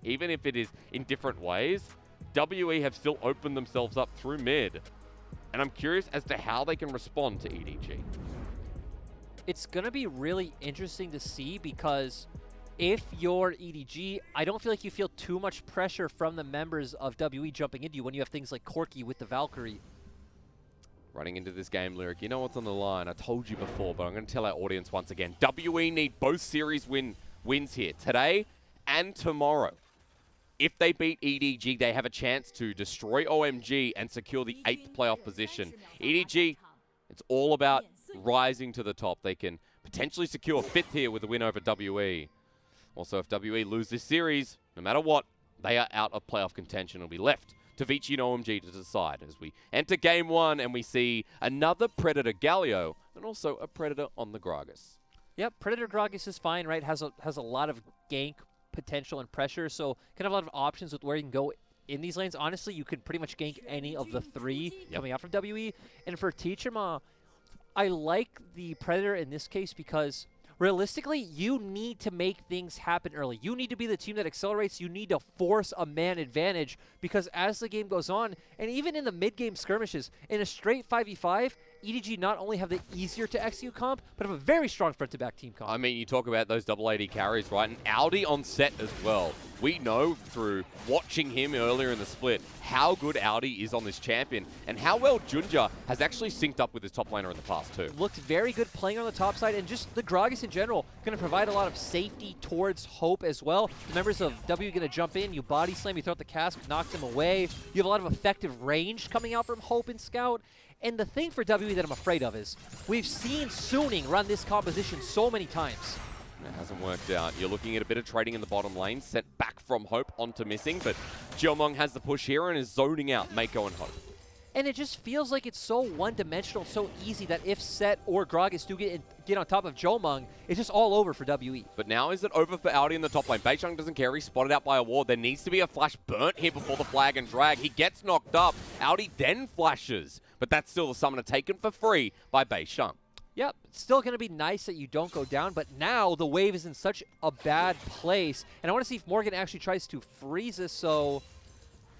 even if it is in different ways, WE have still opened themselves up through mid. And I'm curious as to how they can respond to EDG. It's going to be really interesting to see because if you're EDG, I don't feel like you feel too much pressure from the members of WE jumping into you when you have things like Corki with the Valkyrie. Running into this game, Lyric, you know what's on the line. I told you before, but I'm going to tell our audience once again. WE need both series wins here, today and tomorrow. If they beat EDG, they have a chance to destroy OMG and secure the 8th playoff position. EDG, it's all about rising to the top. They can potentially secure 5th here with a win over WE. Also, if WE lose this series, no matter what, they are out of playoff contention. It'll be left to Vici and OMG to decide as we enter game 1 and we see another Predator Galio and also a Predator on the Gragas. Yep, Predator Gragas is fine, right? Has a lot of gank potential and pressure, so can have a lot of options with where you can go in these lanes. Honestly, you could pretty much gank any of the 3 coming out from WE. And for Teachama, I like the Predator in this case because realistically, you need to make things happen early. You need to be the team that accelerates. You need to force a man advantage because as the game goes on, and even in the mid-game skirmishes, in a straight 5v5, EDG not only have the easier to execute comp, but have a very strong front-to-back team comp. I mean, you talk about those double AD carries, right? And Audi on set as well. We know through watching him earlier in the split how good Audi is on this champion and how well Junja has actually synced up with his top laner in the past too. Looked very good playing on the top side, and just the Gragas in general going to provide a lot of safety towards Hope as well. The members of W going to jump in, you body slam, you throw out the cask, knock them away. You have a lot of effective range coming out from Hope and Scout. And the thing for W that I'm afraid of is we've seen Suning run this composition so many times. It hasn't worked out. You're looking at a bit of trading in the bottom lane, sent back from Hope onto Missing, but Jeomong has the push here and is zoning out Mako and Hope. And it just feels like it's so one-dimensional, so easy that if Set or Gragas do get on top of Jeomong, it's just all over for WE. But now is it over for Audi in the top lane? Beishang doesn't care. He's spotted out by a ward. There needs to be a flash burnt here before the flag and drag. He gets knocked up. Audi then flashes, but that's still the summoner taken for free by Beishang. Yep, it's still going to be nice that you don't go down, but now the wave is in such a bad place. And I want to see if Morgan actually tries to freeze this, so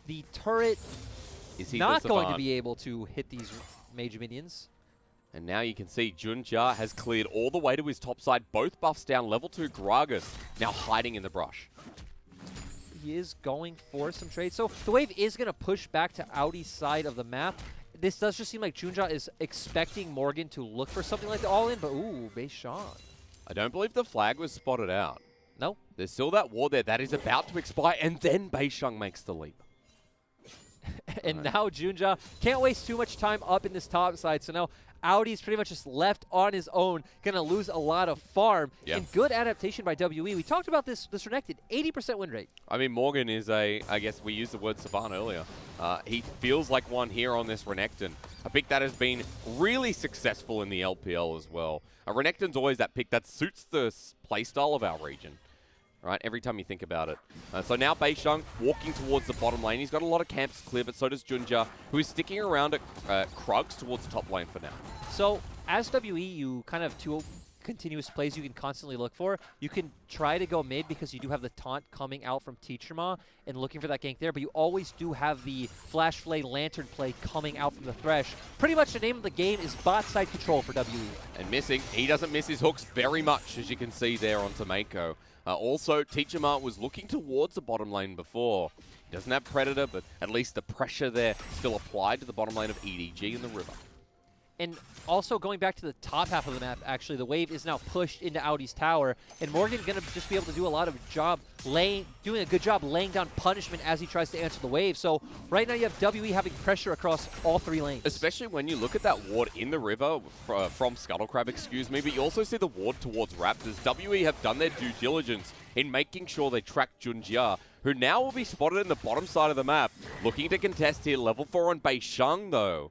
the turret is not going to be able to hit these major minions. And now you can see Junja has cleared all the way to his top side, both buffs down, level 2 Gragas, now hiding in the brush. He is going for some trade. So the wave is going to push back to Audi's side of the map. This does just seem like Junja is expecting Morgan to look for something like the all-in, but ooh, Beishang. I don't believe the flag was spotted out. No. There's still that ward there that is about to expire, and then Beishang makes the leap. And now Junja can't waste too much time up in this top side, so now Audi's pretty much just left on his own, going to lose a lot of farm. Yep. And good adaptation by WE. We talked about this Renekton, 80% win rate. I mean, Morgan is I guess we used the word savant earlier. He feels like one here on this Renekton. A pick that has been really successful in the LPL as well. Renekton's always that pick that suits the playstyle of our region. Right, every time you think about it. So now Beishang walking towards the bottom lane. He's got a lot of camps clear, but so does Junja, who is sticking around at Krugs towards the top lane for now. So as WE, you kind of two continuous plays you can constantly look for. You can try to go mid because you do have the taunt coming out from Teachama and looking for that gank there, but you always do have the Flash Flay Lantern play coming out from the Thresh. Pretty much the name of the game is bot side control for WE. And Missing, he doesn't miss his hooks very much, as you can see there on Mako. Also, Teachama was looking towards the bottom lane before. He doesn't have Predator, but at least the pressure there still applied to the bottom lane of EDG in the river. And also going back to the top half of the map, actually, the wave is now pushed into Audi's tower, and Morgan going to just be able to do a lot of doing a good job laying down punishment as he tries to answer the wave. So right now you have WE having pressure across all 3 lanes. Especially when you look at that ward in the river from Scuttlecrab, excuse me, but you also see the ward towards Raptors. WE have done their due diligence in making sure they track Junja, who now will be spotted in the bottom side of the map. Looking to contest here, level 4 on Beishang though.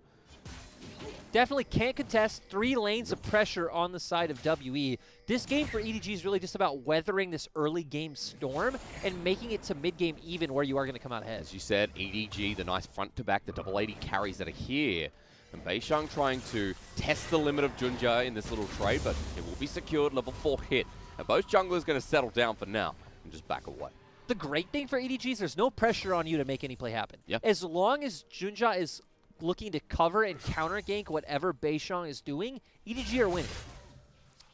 Definitely can't contest 3 lanes of pressure on the side of WE. This game for EDG is really just about weathering this early game storm and making it to mid-game even where you are going to come out ahead. As you said, EDG, the nice front-to-back, the double AD carries that are here. And Beishang trying to test the limit of Junja in this little trade, but it will be secured, level 4 hit. And both junglers going to settle down for now and just back away. The great thing for EDG is there's no pressure on you to make any play happen. Yep. As long as Junja is looking to cover and counter gank whatever Beishang is doing, EDG are winning.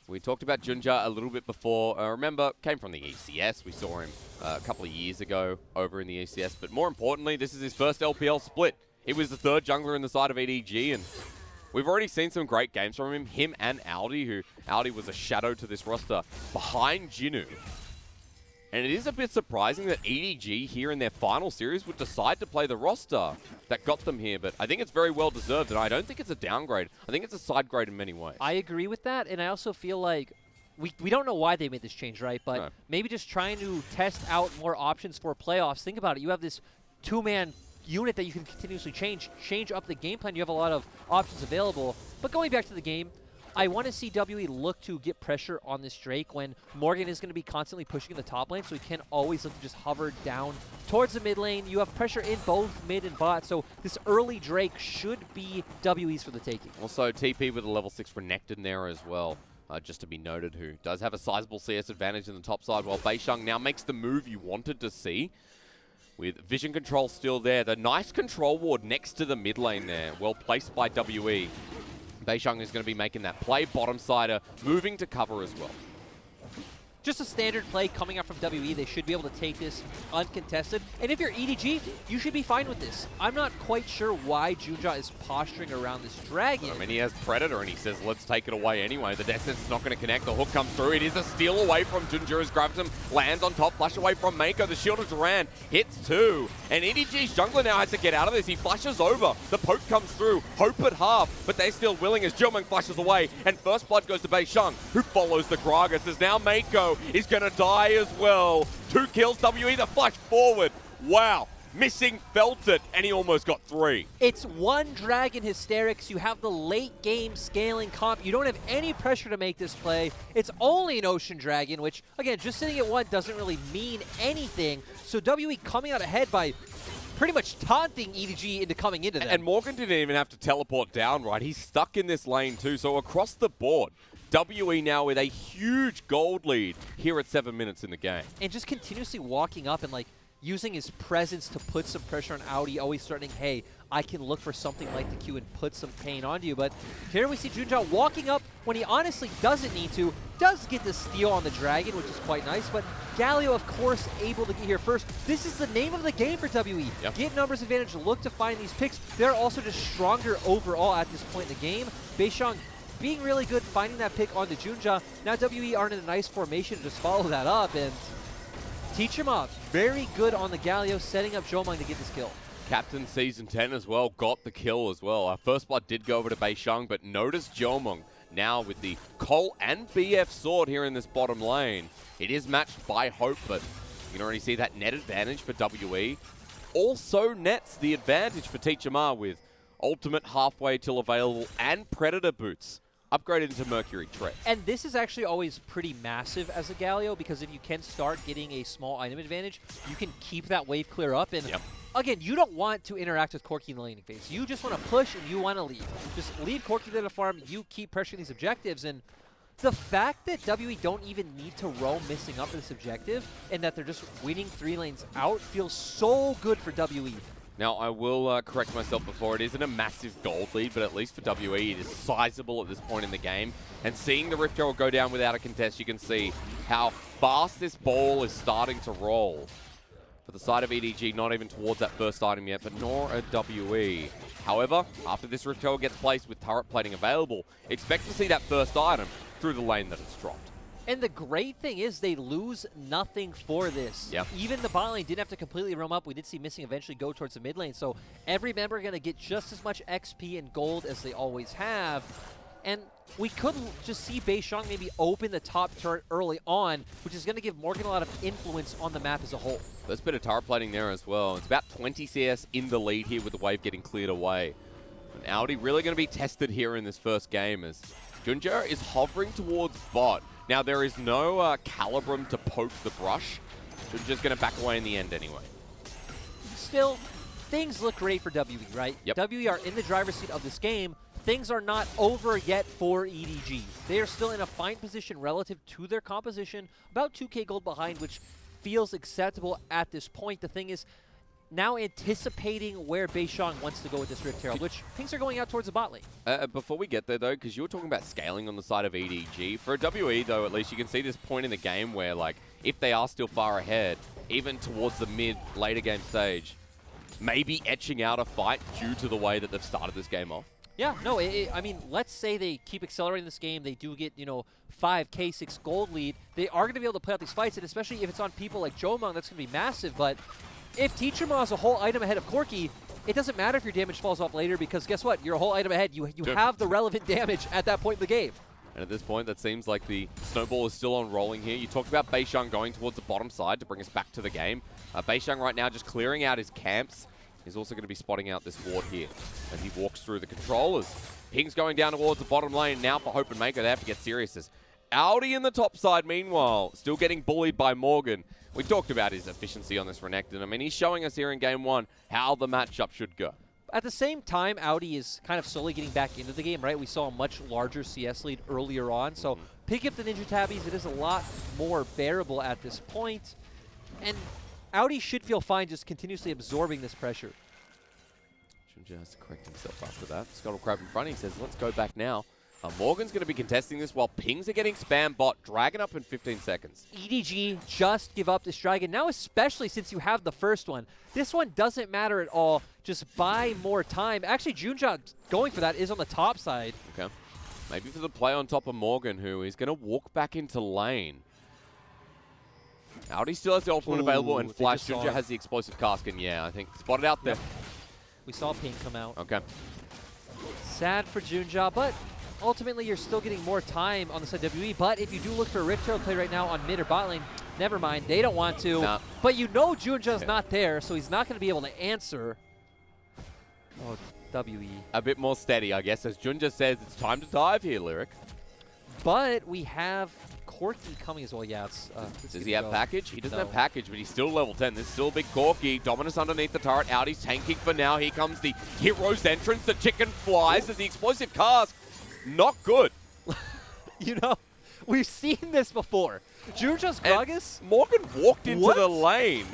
We talked about Junja a little bit before. Remember, came from the ECS. We saw him a couple of years ago over in the ECS. But more importantly, this is his first LPL split. He was the third jungler in the side of EDG, and we've already seen some great games from him and Audi, who Audi was a shadow to this roster behind Jinnu. And it is a bit surprising that EDG here in their final series would decide to play the roster that got them here, but I think it's very well deserved, and I don't think it's a downgrade. I think it's a side grade in many ways. I agree with that, and I also feel like we don't know why they made this change, right? But No. maybe just trying to test out more options for playoffs. Think about it. You have this two-man unit that you can continuously change up the game plan. You have a lot of options available. But going back to the game, I want to see WE look to get pressure on this Drake when Morgan is going to be constantly pushing in the top lane, so he can't always look to just hover down towards the mid lane. You have pressure in both mid and bot, so this early Drake should be WE's for the taking. Also, TP with a level 6 Renekton there as well, just to be noted, who does have a sizable CS advantage in the top side, while Beishang now makes the move you wanted to see. With vision control still there, the nice control ward next to the mid lane there, well placed by WE. Beishang is going to be making that play, bottom sider, moving to cover as well. Just a standard play coming up from WE. They should be able to take this uncontested. And if you're EDG, you should be fine with this. I'm not quite sure why Junja is posturing around this dragon. I mean, he has Predator, and he says, let's take it away anyway. The Death Sentence is not going to connect. The hook comes through. It is a steal away from Junja as grabs him, lands on top, flash away from Mako. The shield of Duran hits two. And EDG's jungler now has to get out of this. He flashes over. The poke comes through. Hope at half, but they're still willing as Jilmung flashes away. And first blood goes to Beishang, who follows the Gragas as now Mako is going to die as well. 2 kills, WE, the flash forward. Wow. Missing, felt it, and he almost got 3. It's one Dragon Hysterics. You have the late game scaling comp. You don't have any pressure to make this play. It's only an Ocean Dragon, which, again, just sitting at 1 doesn't really mean anything. So WE coming out ahead by pretty much taunting EDG into coming into them. And Morgan didn't even have to teleport down, right? He's stuck in this lane too, so across the board, WE now with a huge gold lead here at 7 minutes in the game. And just continuously walking up and, like, using his presence to put some pressure on Audi, always starting, hey, I can look for something like the Q and put some pain onto you. But here we see Junja walking up when he honestly doesn't need to, does get the steal on the Dragon, which is quite nice, but Galio, of course, able to get here first. This is the name of the game for WE. Yep. Get numbers advantage, look to find these picks. They're also just stronger overall at this point in the game. Beishang being really good, finding that pick onto Junja. Now WE aren't in a nice formation to just follow that up and teach him up. Very good on the Galio, setting up Jomang to get this kill. Captain Season 10 as well, got the kill as well. Our first blood did go over to Beishang, but notice Jomang now with the Cole and BF sword here in this bottom lane. It is matched by Hope, but you can already see that net advantage for WE. Also nets the advantage for Teacher Ma with ultimate halfway till available and Predator boots upgraded into Mercury Tread. And this is actually always pretty massive as a Galio, because if you can start getting a small item advantage, you can keep that wave clear up. And again, you don't want to interact with Corki in the laning phase. You just want to push and you want to lead. Just lead Corki to the farm, you keep pressuring these objectives. And the fact that WE don't even need to roam missing up this objective and that they're just winning 3 lanes out feels so good for WE. Now, I will correct myself before. It isn't a massive gold lead, but at least for WE, it is sizable at this point in the game. And seeing the Rift Herald go down without a contest, you can see how fast this ball is starting to roll. For the side of EDG, not even towards that first item yet, but nor a WE. However, after this Rift Herald gets placed with turret plating available, expect to see that first item through the lane that it's dropped. And the great thing is they lose nothing for this. Yep. Even the bot lane didn't have to completely roam up. We did see Missing eventually go towards the mid lane. So every member going to get just as much XP and gold as they always have. And we could just see Beishang maybe open the top turret early on, which is going to give Morgan a lot of influence on the map as a whole. There's a bit of turret plating there as well. It's about 20 CS in the lead here with the wave getting cleared away. And Audi really going to be tested here in this first game as Junja is hovering towards bot. Now, there is no Calibrum to poke the brush. Junja's going to back away in the end anyway. Still, things look great for WE, right? Yep. WE are in the driver's seat of this game. Things are not over yet for EDG. They are still in a fine position relative to their composition, about 2k gold behind, which feels acceptable at this point. The thing is, now anticipating where Beishang wants to go with this Rift Herald, which things are going out towards the bot lane. Before we get there, though, because you were talking about scaling on the side of EDG, for a WE, though, at least you can see this point in the game where, like, if they are still far ahead, even towards the later game stage, maybe etching out a fight due to the way that they've started this game off. Yeah, no, I mean, let's say they keep accelerating this game, they do get, 5K, 6 gold lead, they are going to be able to play out these fights, and especially if it's on people like Jomung, that's going to be massive, but if Teacherma has a whole item ahead of Corki, it doesn't matter if your damage falls off later, because guess what? You're a whole item ahead. You have the relevant damage at that point in the game. And at this point, that seems like the snowball is still on rolling here. You talked about Beishang going towards the bottom side to bring us back to the game. Beishang right now just clearing out his camps. He's also going to be spotting out this ward here as he walks through the controllers. Ping's going down towards the bottom lane now for Hope and Maker. They have to get serious. Audi in the top side, meanwhile, still getting bullied by Morgan. We talked about his efficiency on this Renekton. I mean, he's showing us here in Game 1 how the matchup should go. At the same time, Audi is kind of slowly getting back into the game, right? We saw a much larger CS lead earlier on, so pick up the Ninja Tabbies. It is a lot more bearable at this point. And Audi should feel fine just continuously absorbing this pressure. Junja has to correct himself after that. Scuttle Crab in front. He says, let's go back now. Morgan's going to be contesting this while pings are getting spam bot. Dragon up in 15 seconds. EDG just give up this Dragon. Now especially since you have the first one. This one doesn't matter at all. Just buy more time. Actually, Junja going for that is on the top side. Okay. Maybe for the play on top of Morgan, who is going to walk back into lane. Audi still has the ultimate available, and Flash Junja has the explosive cask, and yeah, I think spotted out there. We saw Ping come out. Okay. Sad for Junja, but ultimately you're still getting more time on the side of WE. But if you do look for a Rift Herald play right now on mid or bot lane, never mind, they don't want to. Nah. But you know Junja's not there, so he's not going to be able to answer. Oh, WE. A bit more steady, I guess, as Junja says it's time to dive here, Lyric. But we have Corki coming as well. Yeah, does he have package? He doesn't have package, but he's still level 10. This is still a big Corki. Dominus underneath the turret. Audi's tanking for now. Here comes the hero's entrance. The chicken flies as the explosive cask. Not good. We've seen this before. Junja's Gragas. Morgan walked into the lane.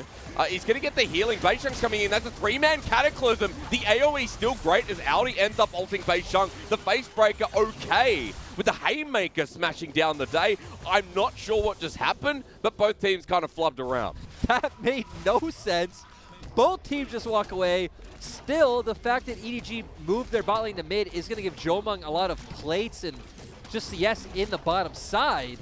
He's going to get the healing. Beishang's coming in. That's a 3-man cataclysm. The AoE still great as Audi ends up ulting Beishang. The face breaker okay. With the haymaker smashing down the day. I'm not sure what just happened, but both teams kind of flubbed around. That made no sense. Both teams just walk away. Still, the fact that EDG moved their bot lane to mid is going to give Jomung a lot of plates and just CS in the bottom side.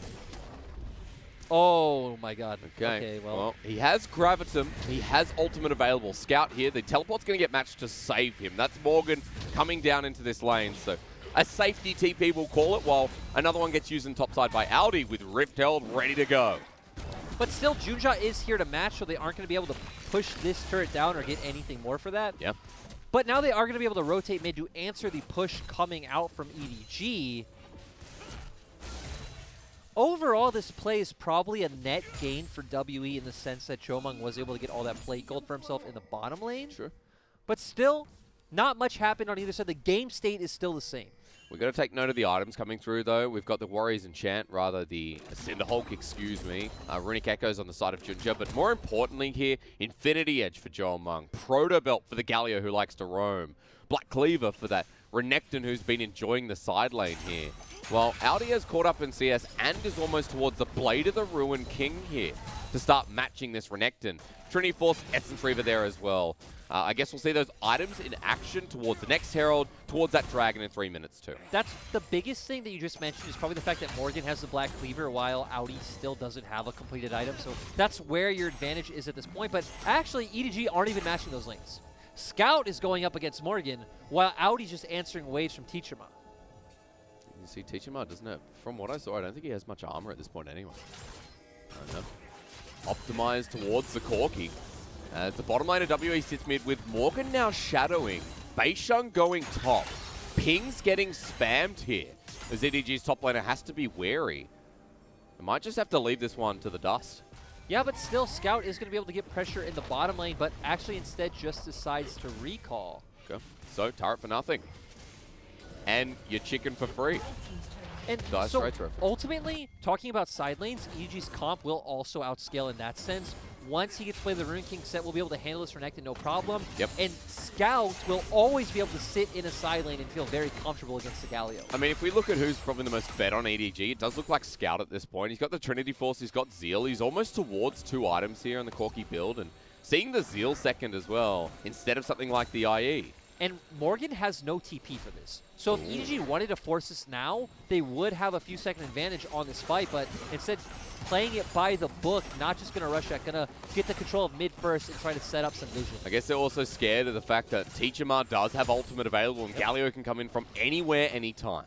Oh my god. Okay, well, he has Gravitum. He has ultimate available. Scout here. The teleport's going to get matched to save him. That's Morgan coming down into this lane. So a safety TP, we'll call it, while another one gets used in topside by Audi with Rift Herald ready to go. But still, Junja is here to match, so they aren't going to be able to push this turret down or get anything more for that. Yeah. But now they are going to be able to rotate mid to answer the push coming out from EDG. Overall, this play is probably a net gain for WE in the sense that Jomung was able to get all that plate gold for himself in the bottom lane. Sure. But still, not much happened on either side. The game state is still the same. We've got to take note of the items coming through, though. We've got the Warriors Enchant, rather the Cinderhulk, excuse me. Runic Echoes on the side of Junja, but more importantly here, Infinity Edge for Jomung. Proto Belt for the Galio who likes to roam. Black Cleaver for that Renekton who's been enjoying the side lane here. Well, Audi has caught up in CS and is almost towards the Blade of the Ruin King here to start matching this Renekton. Trinity Force, Essence Reaver there as well. I guess we'll see those items in action towards the next Herald, towards that Dragon in 3 minutes too. That's the biggest thing that you just mentioned is probably the fact that Morgan has the Black Cleaver while Audi still doesn't have a completed item. So that's where your advantage is at this point. But actually, EDG aren't even matching those lanes. Scout is going up against Morgan while Audi's just answering waves from Teacherma. You see Teacherma, doesn't it? From what I saw, I don't think he has much armor at this point anyway. I don't know. Optimized towards the Corki. As the bottom lane of WE sits mid with Morgan now shadowing. Beishang going top. Ping's getting spammed here. As EDG's top laner has to be wary. They might just have to leave this one to the dust. Yeah, but still, Scout is going to be able to get pressure in the bottom lane, but actually instead just decides to recall. Okay. So, turret for nothing. And your chicken for free. And Nice so right reference. ultimately, talking about side lanes, EDG's comp will also outscale in that sense. Once he gets to play the Rune King set, we'll be able to handle this Renekton no problem. Yep. And Scout will always be able to sit in a side lane and feel very comfortable against the Galio. I mean, if we look at who's probably the most fed on EDG, it does look like Scout at this point. He's got the Trinity Force, he's got Zeal. He's almost towards 2 items here in the Corki build. And seeing the Zeal second as well, instead of something like the IE. And Morgan has no TP for this. So if EDG wanted to force this now, they would have a few second advantage on this fight, but instead playing it by the book, not just going to rush it, going to get the control of mid first and try to set up some vision. I guess they're also scared of the fact that Teachama does have ultimate available and Galio can come in from anywhere, anytime.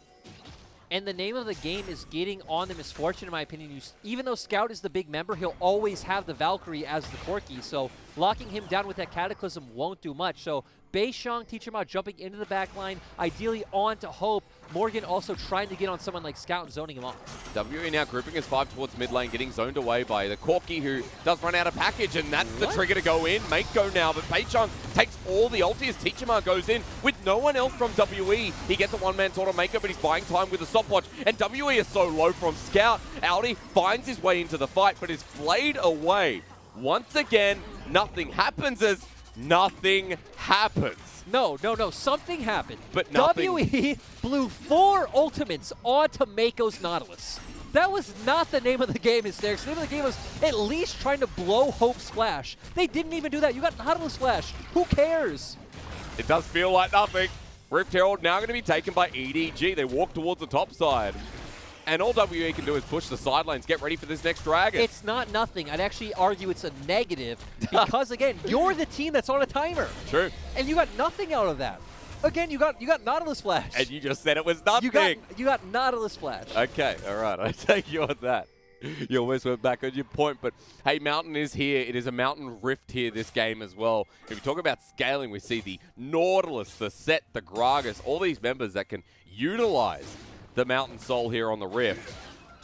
And the name of the game is getting on the Misfortune, in my opinion. Even though Scout is the big member, he'll always have the Valkyrie as the Corki, so locking him down with that Cataclysm won't do much. So Beishang, Teachama jumping into the back line, ideally on to Hope. Morgan also trying to get on someone like Scout and zoning him off. WE now grouping his 5 towards mid lane, getting zoned away by the Corki, who does run out of package, and that's the trigger to go in. Mako now, but Beishang takes all the ulti as Teachama goes in with no one else from WE. He gets a one-man sword on Mako, but he's buying time with a stopwatch, and WE is so low from Scout. Audi finds his way into the fight, but is flayed away. Once again, nothing happens as nothing happens. No. Something happened. But nothing. WE blew 4 ultimates onto Mako's Nautilus. That was not the name of the game, Hysterics. The name of the game was at least trying to blow Hope's Flash. They didn't even do that. You got Nautilus Flash. Who cares? It does feel like nothing. Rift Herald now going to be taken by EDG. They walk towards the top side. And all WE can do is push the side lanes, get ready for this next dragon. It's not nothing. I'd actually argue it's a negative because, again, you're the team that's on a timer. True. And you got nothing out of that. Again, you got Nautilus Flash. And you just said it was nothing. You got Nautilus Flash. Okay, all right. I take you on that. You almost went back on your point, but hey, Mountain is here. It is a Mountain Rift here this game as well. If you talk about scaling, we see the Nautilus, the Set, the Gragas, all these members that can utilize the Mountain Soul here on the Rift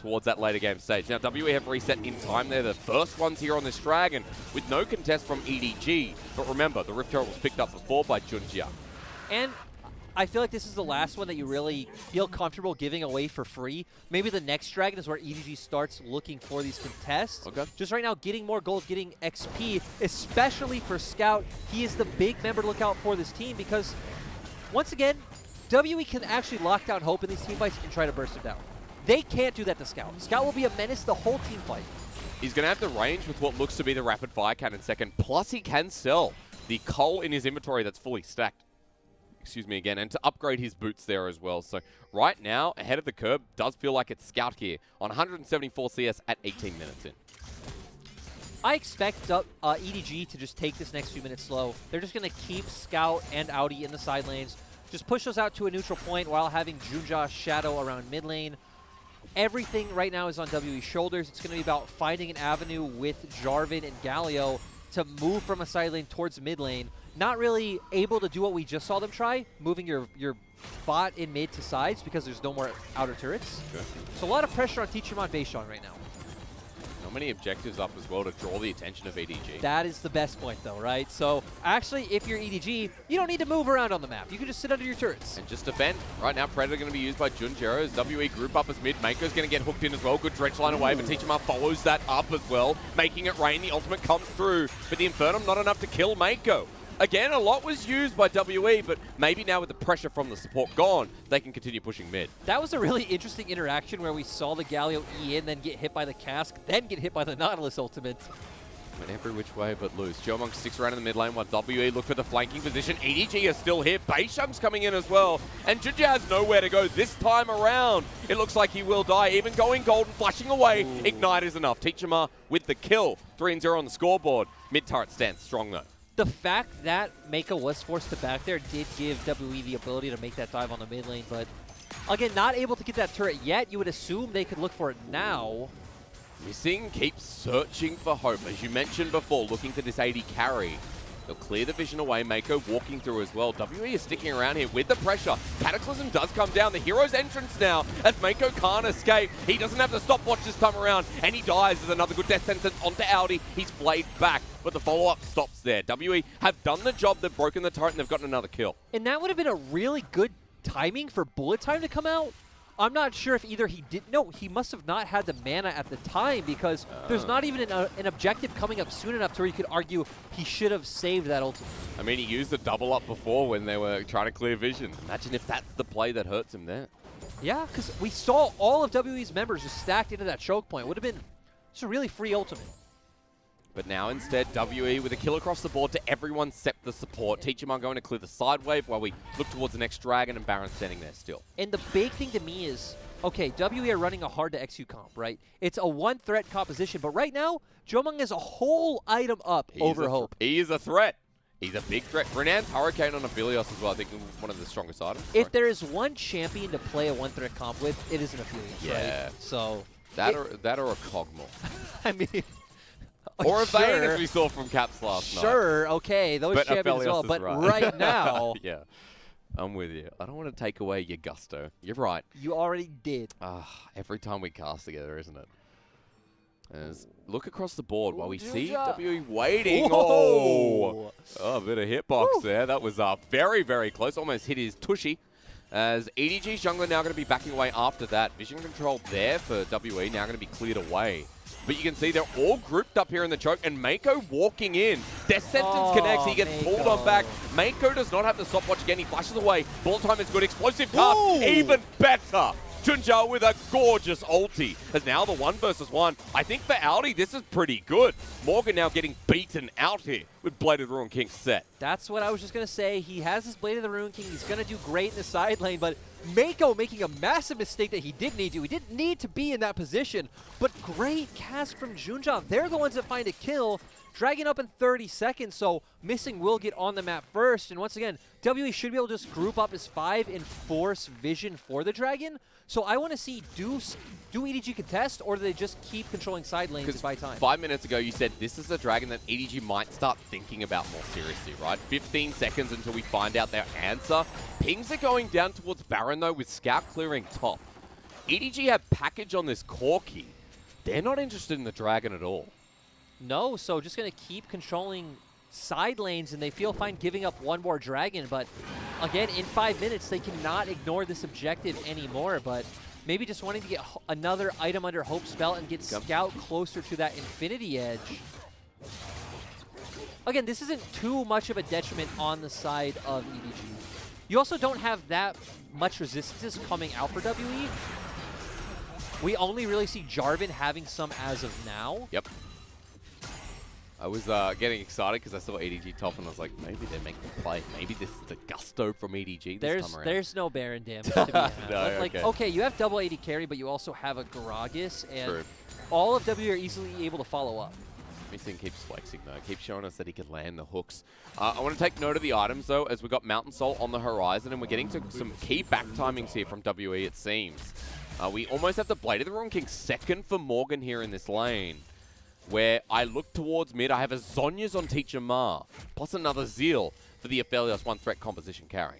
towards that later game stage. Now, WE have reset in time. They're the first ones here on this dragon with no contest from EDG. But remember, the Rift Herald was picked up before by Junjia. And I feel like this is the last one that you really feel comfortable giving away for free. Maybe the next dragon is where EDG starts looking for these contests. Okay. Just right now, getting more gold, getting XP, especially for Scout. He is the big member to look out for this team because, once again, WE can actually lock down Hope in these team fights and try to burst him down. They can't do that to Scout. Scout will be a menace the whole team fight. He's going to have the range with what looks to be the rapid fire cannon second. Plus, he can sell the coal in his inventory that's fully stacked. Excuse me again. And to upgrade his boots there as well. So right now, ahead of the curve, does feel like it's Scout here on 174 CS at 18 minutes in. I expect EDG to just take this next few minutes slow. They're just going to keep Scout and Audi in the side lanes. Just push those out to a neutral point while having Junja shadow around mid lane. Everything right now is on WE's shoulders. It's going to be about finding an avenue with Jarvan and Galio to move from a side lane towards mid lane. Not really able to do what we just saw them try, moving your bot in mid to sides because there's no more outer turrets. Okay. So a lot of pressure on Teachama Beishang right now. Not many objectives up as well to draw the attention of EDG. That is the best point, though, right? So, actually, if you're EDG, you don't need to move around on the map. You can just sit under your turrets. And just defend. Right now, Predator going to be used by Junjiro as WE group up as mid. Mako's going to get hooked in as well. Good dredge line away, but Teachama follows that up as well, making it rain. The ultimate comes through, but the Infernum not enough to kill Mako. Again, a lot was used by WE, but maybe now with the pressure from the support gone, they can continue pushing mid. That was a really interesting interaction where we saw the Galio E in, then get hit by the cask, then get hit by the Nautilus ultimate. Went every which way but loose. Geomon sticks around in the mid lane while WE look for the flanking position. EDG is still here. Beishang's coming in as well. And Junja has nowhere to go this time around. It looks like he will die. Even going golden, flashing away. Ooh. Ignite is enough. Teachama with the kill. 3-0 on the scoreboard. Mid turret stands strong though. The fact that Mako was forced to back there did give WE the ability to make that dive on the mid lane, but again, not able to get that turret yet. You would assume they could look for it now. Missing keeps searching for Hope. As you mentioned before, looking for this 80 carry. They'll clear the vision away. Mako walking through as well. WE is sticking around here with the pressure. Cataclysm does come down. The hero's entrance now as Mako can't escape. He doesn't have the stopwatch this time around, and he dies as another good death sentence onto Audi. He's flayed back, but the follow-up stops there. WE have done the job. They've broken the turret, and they've gotten another kill. And that would have been a really good timing for Bullet Time to come out. I'm not sure if either he did. No, he must have not had the mana at the time because there's not even an objective coming up soon enough to where you could argue he should have saved that ultimate. I mean, he used the double up before when they were trying to clear vision. Imagine if that's the play that hurts him there. Yeah, because we saw all of WE's members just stacked into that choke point. Would have been just a really free ultimate. But now instead, WE with a kill across the board to everyone except the support. Teachemon going to clear the side wave while we look towards the next dragon and Baron standing there still. And the big thing to me is, okay, WE are running a hard to execute comp, right? It's a one threat composition, but right now, Jomung has a whole item up over Hope. He is a threat. He's a big threat. Renan's Hurricane on Aphelios as well, I think one of the strongest items. If there is one champion to play a one threat comp with, it is an Aphelios, right? So that or a Cogmore. I mean... Or a Vayne, as we saw from Caps last night. Sure, okay, those champions as well. But right now... Yeah, I'm with you. I don't want to take away your gusto. You're right. You already did. Every time we cast together, isn't it? As look across the board while we see WE waiting. Whoa. Oh, a bit of hitbox there. That was very, very close. Almost hit his tushy. As EDG's jungler now going to be backing away after that. Vision control there for WE now going to be cleared away. But you can see they're all grouped up here in the choke, and Mako walking in. Their sentence connects. He gets pulled on back. Mako does not have the stopwatch again. He flashes away. Ball time is good. Explosive cast, even better. Junja with a gorgeous ulti. As now the 1 versus 1. I think for Audi, this is pretty good. Morgan now getting beaten out here with Blade of the Ruin King set. That's what I was just going to say. He has his Blade of the Ruin King. He's going to do great in the side lane, but Mako making a massive mistake that he didn't need to. He didn't need to be in that position, but great cast from Junja. They're the ones that find a kill. Dragon up in 30 seconds, so Missing will get on the map first. And once again, WE should be able to just group up as 5 and force vision for the Dragon. So I want to see, do EDG contest, or do they just keep controlling side lanes and buy time? 5 minutes ago, you said this is a Dragon that EDG might start thinking about more seriously, right? 15 seconds until we find out their answer. Pings are going down towards Baron, though, with Scout clearing top. EDG have package on this Corki. They're not interested in the Dragon at all. No, so just going to keep controlling side lanes, and they feel fine giving up one more Dragon. But again, in 5 minutes, they cannot ignore this objective anymore. But maybe just wanting to get another item under Hope's belt and get Scout closer to that Infinity Edge. Again, this isn't too much of a detriment on the side of EDG. You also don't have that much resistances coming out for WE. We only really see Jarvan having some as of now. Yep. I was getting excited because I saw EDG top and I was like, maybe they make the play. Maybe this is the gusto from EDG this time around. There's no Baron damage to be had. No, like, okay, you have double AD carry, but you also have a Gragas, and all of W are easily able to follow up. Missing keeps flexing though, keeps showing us that he can land the hooks. I want to take note of the items though, as we got Mountain Soul on the horizon, and we're getting to some key back timings here from WE, it seems. We almost have the Blade of the Ruin King second for Morgan here in this lane. Where I look towards mid, I have a Zhonya's on Teacher Ma, plus another Zeal for the Aphelios 1 threat composition carry.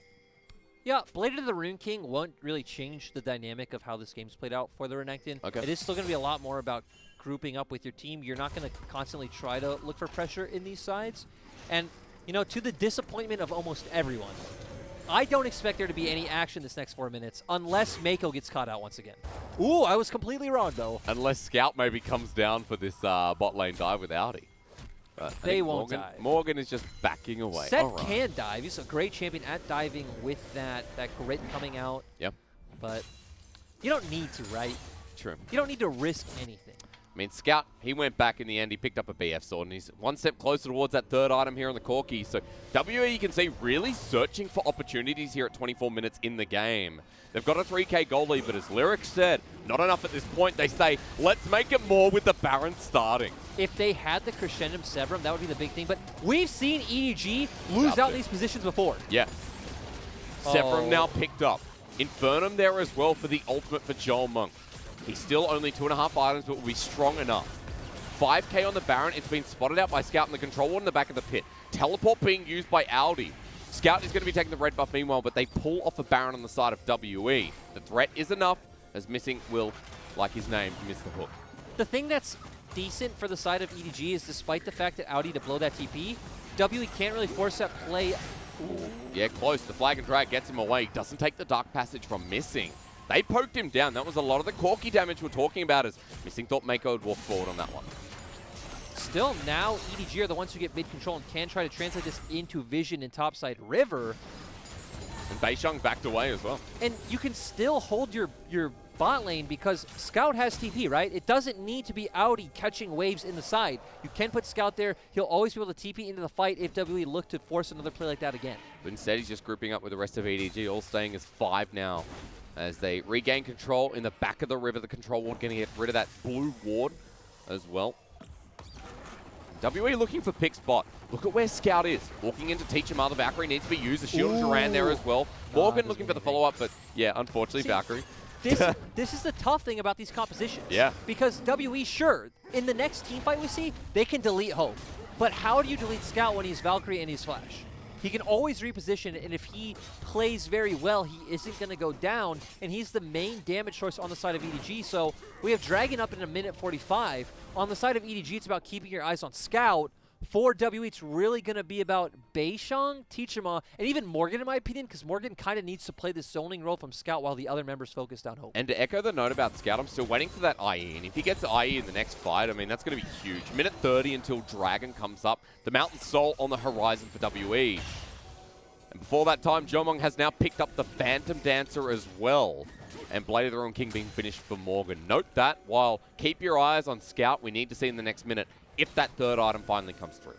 Yeah, Blade of the Rune King won't really change the dynamic of how this game's played out for the Renekton. Okay. It is still going to be a lot more about grouping up with your team. You're not going to constantly try to look for pressure in these sides. And, you know, to the disappointment of almost everyone, I don't expect there to be any action this next 4 minutes unless Mako gets caught out once again. Ooh, I was completely wrong, though. Unless Scout maybe comes down for this bot lane dive with Audi. They won't dive. Morgan is just backing away. Set can dive. He's a great champion at diving with that grit coming out. Yep. But you don't need to, right? True. You don't need to risk anything. I mean, Scout, he went back in the end. He picked up a BF sword, and he's one step closer towards that third item here on the Corki. So WE, you can see, really searching for opportunities here at 24 minutes in the game. They've got a 3K goal lead, but as Lyric said, not enough at this point. They say, let's make it more with the Baron starting. If they had the Crescendum Severum, that would be the big thing. But we've seen EDG lose out these positions before. Yeah. Severum now picked up. Infernum there as well for the ultimate for Joel Monk. He's still only 2.5 items, but will be strong enough. 5K on the Baron. It's been spotted out by Scout in the control ward in the back of the pit. Teleport being used by Audi. Scout is going to be taking the red buff meanwhile, but they pull off a Baron on the side of WE. The threat is enough, as Missing will, like his name, miss the hook. The thing that's decent for the side of EDG is despite the fact that Audi to blow that TP, WE can't really force that play. Ooh. Yeah, close. The flag and drag gets him away. Doesn't take the Dark Passage from Missing. They poked him down. That was a lot of the Corky damage we're talking about, as Missing thought Mako would walk forward on that one. Still, now EDG are the ones who get mid-control and can try to translate this into Vision and topside River. And Beishang backed away as well. And you can still hold your bot lane because Scout has TP, right? It doesn't need to be Audi catching waves in the side. You can put Scout there. He'll always be able to TP into the fight if WE look to force another play like that again. But instead, he's just grouping up with the rest of EDG, all staying as 5 now. As they regain control in the back of the river, the control ward going to get rid of that blue ward as well. WE looking for pick spot. Look at where Scout is. Walking into Teacher Mother. Valkyrie needs to be used. The shield of Duran there as well. Morgan looking for the follow-up, but yeah, unfortunately, Valkyrie. This is the tough thing about these compositions. Yeah. Because WE, sure, in the next team fight we see, they can delete Hope. But how do you delete Scout when he's Valkyrie and he's Flash? He can always reposition, and if he plays very well, he isn't going to go down, and he's the main damage source on the side of EDG. So we have Dragon up in a minute 45. On the side of EDG, it's about keeping your eyes on Scout. For WE, it's really going to be about Beishang, Teachama, and even Morgan, in my opinion, because Morgan kind of needs to play this zoning role from Scout while the other members focus on Hope. And to echo the note about Scout, I'm still waiting for that IE, and if he gets the IE in the next fight, I mean, that's going to be huge. Minute 30 until Dragon comes up. The Mountain Soul on the horizon for WE. And before that time, Jomong has now picked up the Phantom Dancer as well. And Blade of the Ruined King being finished for Morgan. Note that, while keep your eyes on Scout, we need to see in the next minute if that third item finally comes through.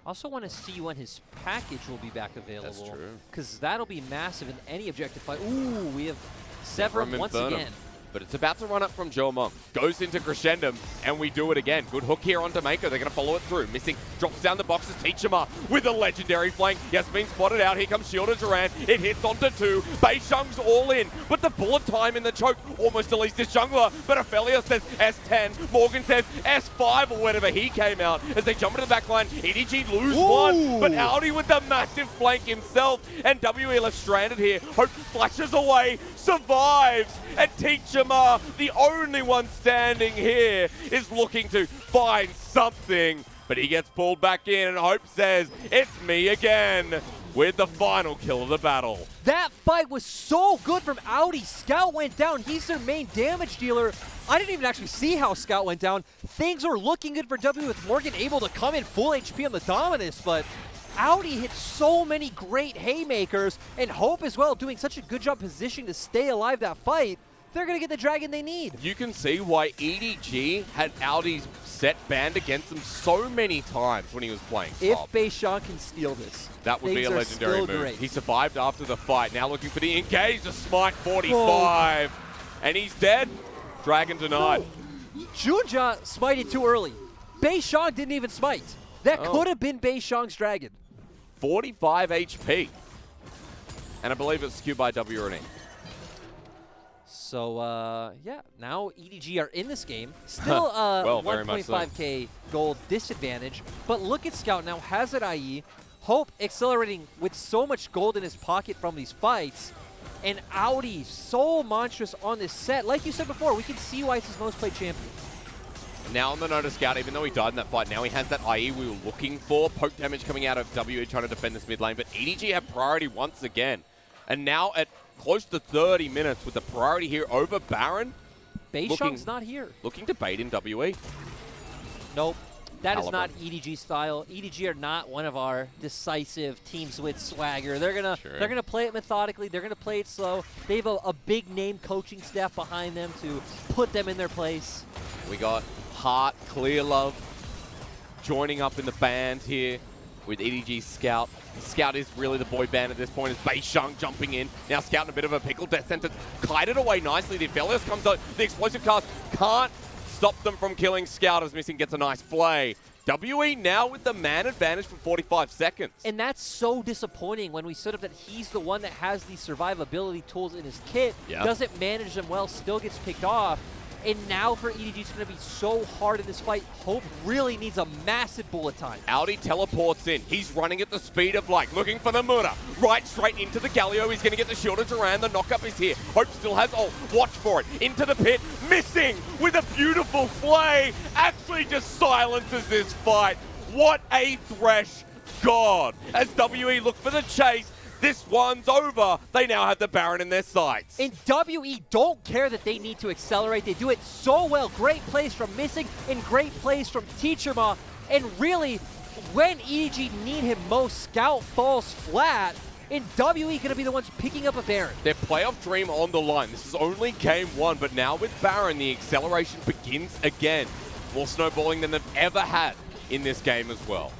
Also want to see when his package will be back available. That's true. Because that'll be massive in any objective fight. Ooh, we have Severum once again. But it's about to run up from Jomong. Goes into Crescendum, and we do it again. Good hook here onto Mako. They're going to follow it through. Missing, drops down the boxes. Teachama with a legendary flank. Yes, been spotted out. Here comes Shield of Duran. It hits onto 2. Beishang's all in, but the bullet time in the choke almost deletes this jungler. But Ophelia says S10. Morgan says S5 or whatever he came out as they jump into the back line. EDG lose one, but Audi with the massive flank himself. And WE left stranded here. Hope flashes away, survives, and Teachama, the only one standing here, is looking to find something. But he gets pulled back in, and Hope says, it's me again, with the final kill of the battle. That fight was so good from Audi. Scout went down. He's their main damage dealer. I didn't even actually see how Scout went down. Things were looking good for W with Morgan able to come in full HP on the Dominus, but Audi hit so many great haymakers, and Hope as well doing such a good job positioning to stay alive that fight. They're going to get the Dragon they need. You can see why EDG had Audi's set banned against them so many times when he was playing top. If Beishang can steal this, that would be a legendary move. Great. He survived after the fight. Now looking for the engage, the smite 45. And he's dead. Dragon denied. No. Junja smited too early. Beishang didn't even smite. That could have been Beishang's Dragon. 45 HP. And I believe it's Q by W or an E. So, yeah, now EDG are in this game. Still well, 1.5k gold disadvantage. But look at Scout now, has an IE. Hope accelerating with so much gold in his pocket from these fights. And Audi so monstrous on this set. Like you said before, we can see why it's his most played champion. Now on the note of Scout, even though he died in that fight, now he has that IE we were looking for. Poke damage coming out of WE trying to defend this mid lane. But EDG have priority once again. And now at close to 30 minutes with the priority here over Baron. Beishang's not here. Looking to bait in WE. Nope. That is not EDG style. EDG are not one of our decisive teams with swagger. They're gonna play it methodically. They're gonna play it slow. They have a big name coaching staff behind them to put them in their place. We got Heart, Clear Love joining up in the band here with EDG Scout. Scout is really the boy band at this point. Is Beishang jumping in. Now Scout in a bit of a pickle. Death Sentence kited away nicely. The Aphelios comes out. The explosive cast can't stop them from killing Scout as Missing gets a nice play. WE now with the man advantage for 45 seconds. And that's so disappointing when we set up that he's the one that has these survivability tools in his kit, doesn't manage them well, still gets picked off. And now for EDG, it's going to be so hard in this fight. Hope really needs a massive bullet time. Audi teleports in. He's running at the speed of light, looking for the Muda. Right straight into the Galio. He's going to get the shield of Duran. The knockup is here. Hope still has ult. Watch for it. Into the pit. Missing with a beautiful flay. Actually just silences this fight. What a thresh. God. As WE look for the chase. This one's over. They now have the Baron in their sights. And WE don't care that they need to accelerate. They do it so well. Great plays from Missing and great plays from Teacherma. And really, when EDG need him most, Scout falls flat. And WE going to be the ones picking up a Baron. Their playoff dream on the line. This is only game one, but now with Baron, the acceleration begins again. More snowballing than they've ever had in this game as well.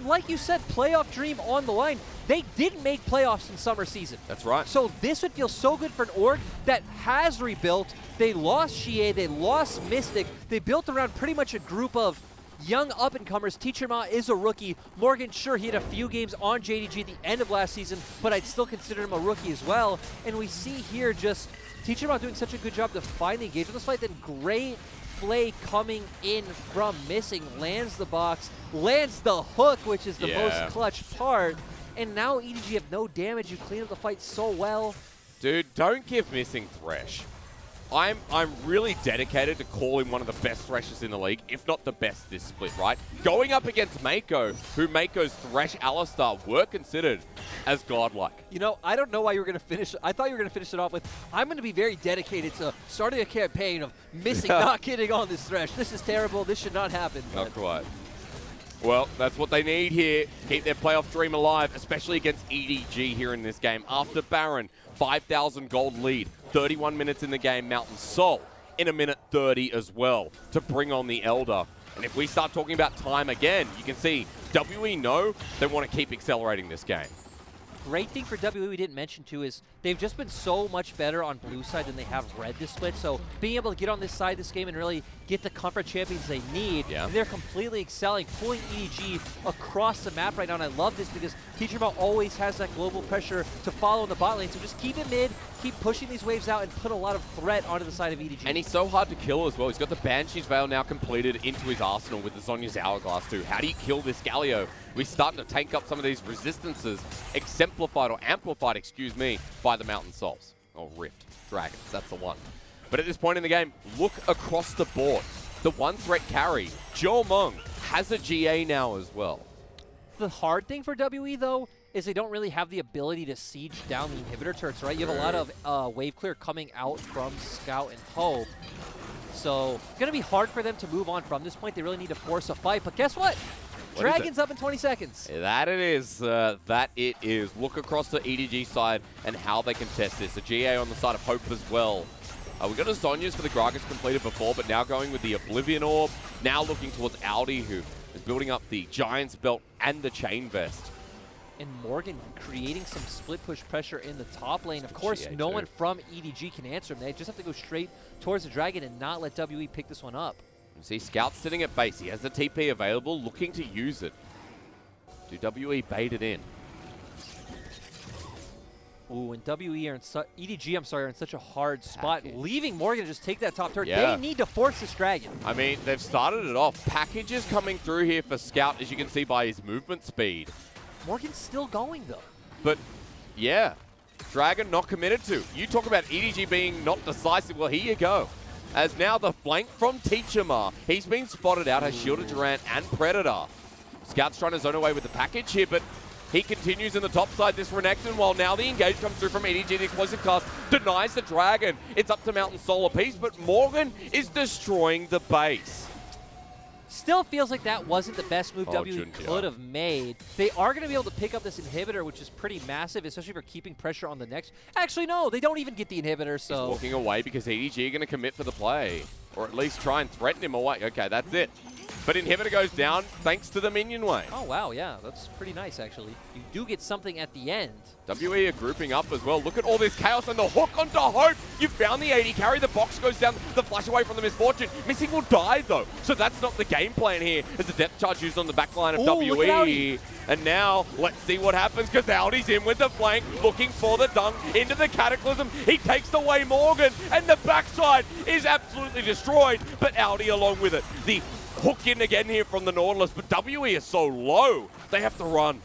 Like you said, playoff dream on the line. They didn't make playoffs in summer season. That's right. So this would feel so good for an org that has rebuilt. They lost Xie, they lost Mystic. They built around pretty much a group of young up-and-comers. Teacherma is a rookie. Morgan, sure, he had a few games on JDG at the end of last season, but I'd still consider him a rookie as well. And we see here just Teacherma doing such a good job to finally engage in this fight. Then great play coming in from Missing. Lands the box, lands the hook, which is the most clutch part. And now EDG have no damage. You clean up the fight so well. Dude, don't give Missing Thresh. I'm really dedicated to call him one of the best Threshers in the league, if not the best this split, right? Going up against Mako, who Mako's Thresh Alistar were considered as godlike. You know, I don't know why you were going to finish. I thought you were going to finish it off with, I'm going to be very dedicated to starting a campaign of Missing not getting on this Thresh. This is terrible. This should not happen. Not quite. Well, that's what they need here. Keep their playoff dream alive, especially against EDG here in this game. After Baron, 5,000 gold lead, 31 minutes in the game, Mountain Soul in 1:30 as well to bring on the Elder. And if we start talking about time again, you can see WE know they want to keep accelerating this game. Great thing for WE we didn't mention too is they've just been so much better on blue side than they have red this split. So being able to get on this side of this game and really get the comfort champions they need, they're completely excelling, pulling EDG across the map right now. And I love this because Teacherma always has that global pressure to follow in the bot lane. So just keep it mid, keep pushing these waves out, and put a lot of threat onto the side of EDG. And he's so hard to kill as well. He's got the Banshee's Veil now completed into his arsenal with the Zhonya's Hourglass too. How do you kill this Galio? We're starting to tank up some of these resistances, exemplified or amplified, excuse me, by the Mountain Souls. Or Rift Dragons, that's the one. But at this point in the game, look across the board. The one threat carry, Joe Mung, has a GA now as well. The hard thing for WE, though, is they don't really have the ability to siege down the inhibitor turrets, right? You have a lot of wave clear coming out from Scout and Hope. So it's going to be hard for them to move on from this point. They really need to force a fight. But guess what? Dragon's up in 20 seconds. That it is. That it is. Look across the EDG side and how they can test this. A GA on the side of Hope as well. We got a Zhonya's for the Gragas completed before, but now going with the Oblivion Orb. Now looking towards Audi, who is building up the Giant's Belt and the Chain Vest. And Morgan creating some split push pressure in the top lane. Of course, no one from EDG can answer him. They just have to go straight towards the Dragon and not let WE pick this one up. You see Scout sitting at base. He has the TP available, looking to use it. Do WE bait it in? Ooh, and WE are in EDG, I'm sorry, are in such a hard spot. Package. Leaving Morgan to just take that top turret. They need to force this Dragon. I mean, they've started it off. Packages coming through here for Scout, as you can see by his movement speed. Morgan's still going, though. But, yeah, Dragon not committed to. You talk about EDG being not decisive. Well, here you go. As now the flank from Teacherma. He's been spotted out, has shielded Durant and Predator. Scout's trying to zone away with the package here, but he continues in the top side, this Renekton, while now the engage comes through from EDG. The explosive cast denies the Dragon. It's up to Mountain Soul apiece, but Morgan is destroying the base. Still feels like that wasn't the best move WE could have made. They are going to be able to pick up this inhibitor, which is pretty massive, especially for keeping pressure on the next. Actually, no, they don't even get the inhibitor, so. He's walking away because EDG are going to commit for the play, or at least try and threaten him away. Okay, that's it. But inhibitor goes down thanks to the minion wave. Oh, wow, yeah, that's pretty nice, actually. You do get something at the end. WE are grouping up as well. Look at all this chaos and the hook onto Hope. You found the 80 carry. The box goes down. The flash away from the Misfortune. Missing will die, though. So that's not the game plan here. There's a depth charge used on the back line of WE. And now, let's see what happens, because Audi's in with the flank, looking for the dunk into the Cataclysm. He takes away Morgan, and the backside is absolutely destroyed. But Audi along with it. The hook in again here from the Nautilus, but WE is so low, they have to run.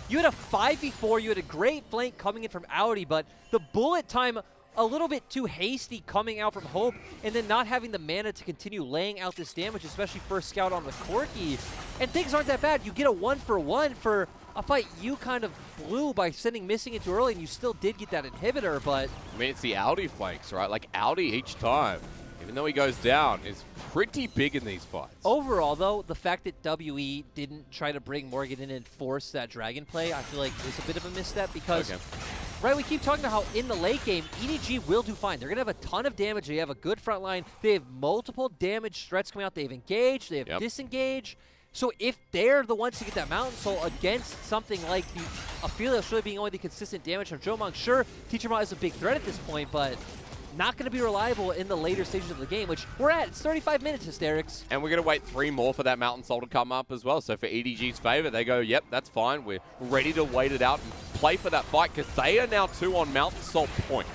You had a 5v4, you had a great flank coming in from Audi, but the bullet time a little bit too hasty coming out from Hope, and then not having the mana to continue laying out this damage, especially first Scout on the Corki. And things aren't that bad. You get a 1-for-1 for a fight you kind of blew by sending Missing in too early, and you still did get that inhibitor, but... I mean, it's the Audi flanks, right? Like, Audi each time, even though he goes down, is pretty big in these fights. Overall, though, the fact that WE didn't try to bring Morgan in and force that dragon play, I feel like is a bit of a misstep because... Okay. Right, we keep talking about how in the late game, EDG will do fine. They're going to have a ton of damage. They have a good front line. They have multiple damage threats coming out. They have engage. They have disengage. So if they're the ones to get that Mountain Soul against something like the Aphelios really being only the consistent damage from Jomang, sure, Teacher Ma is a big threat at this point, but not going to be reliable in the later stages of the game, which we're at. It's 35 minutes, Hysterics. And we're going to wait 3 more for that Mountain Soul to come up as well. So for EDG's favor, they go, yep, that's fine. We're ready to wait it out and play for that fight because they are now 2 on Mountain Soul point.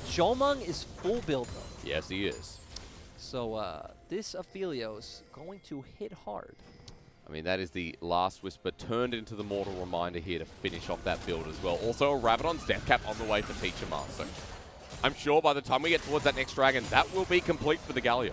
Jomang is full build, though. Yes, he is. So this Aphelios going to hit hard. I mean, that is the last Whisper turned into the Mortal Reminder here to finish off that build as well. Also, a Rabadon's Death Cap on the way for Teacher Ma. So I'm sure by the time we get towards that next Dragon, that will be complete for the Galio.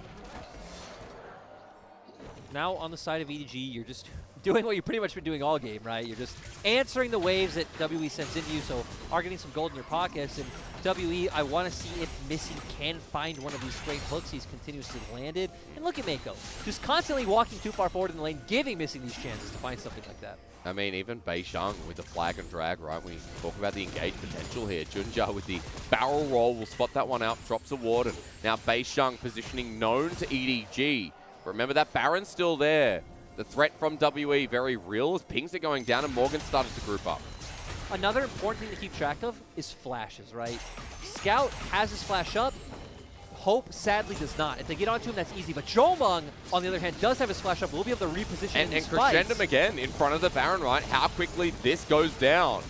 Now on the side of EDG, you're just doing what you've pretty much been doing all game, right? You're just answering the waves that WE sends into you, so are getting some gold in your pockets. And WE, I want to see if Missy can find one of these great hooks he's continuously landed. And look at Mako, just constantly walking too far forward in the lane, giving Missy these chances to find something like that. I mean, even Bei Shang with the flag and drag, right? We talk about the engaged potential here. Junja with the barrel roll will spot that one out, drops a ward, and now Bei Shang positioning known to EDG. Remember that Baron's still there. The threat from WE very real as pings are going down and Morgan started to group up. Another important thing to keep track of is flashes, right? Scout has his flash up. Hope sadly does not. If they get onto him, that's easy. But Jomang, on the other hand, does have his flash up. We'll be able to reposition and his Crescendum again in front of the Baron, right? How quickly this goes down.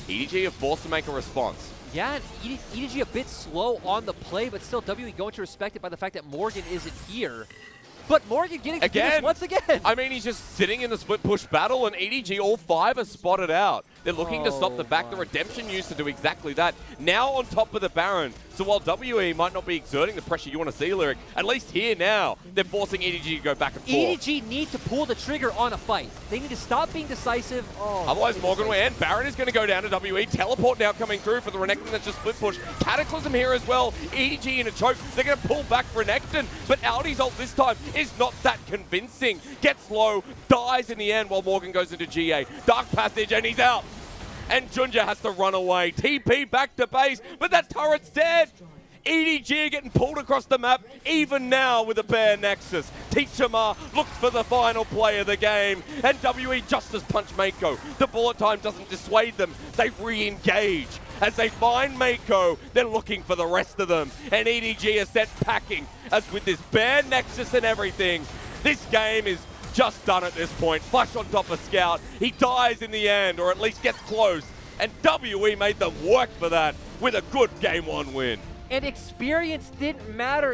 EDG are forced to make a response. Yeah, and EDG a bit slow on the play, but still WE going to respect it by the fact that Morgan isn't here. But Morgan getting again once again. I mean, he's just sitting in the split push battle, and EDG, all 5 are spotted out. They're looking to stop the back. The Redemption used to do exactly that. Now on top of the Baron. So while WE might not be exerting the pressure you want to see, Lyric, at least here now, they're forcing EDG to go back and forth. EDG need to pull the trigger on a fight. They need to stop being decisive. Otherwise, Morgan will end. Baron is going to go down to WE. Teleport now coming through for the Renekton that's just split push. Cataclysm here as well. EDG in a choke. They're going to pull back Renekton, but Audi's ult this time is not that convincing. Gets low, dies in the end while Morgan goes into GA. Dark Passage, and he's out. And Junja has to run away. TP back to base, but that turret's dead. EDG getting pulled across the map, even now with a bare Nexus. Teacher Ma looks for the final play of the game, and WE just as punch Mako. The bullet time doesn't dissuade them. They re-engage. As they find Mako, they're looking for the rest of them. And EDG is set packing, as with this bare Nexus and everything, this game is just done at this point. Flash on top of Scout. He dies in the end, or at least gets close. And WE made them work for that with a good Game 1 win. And experience didn't matter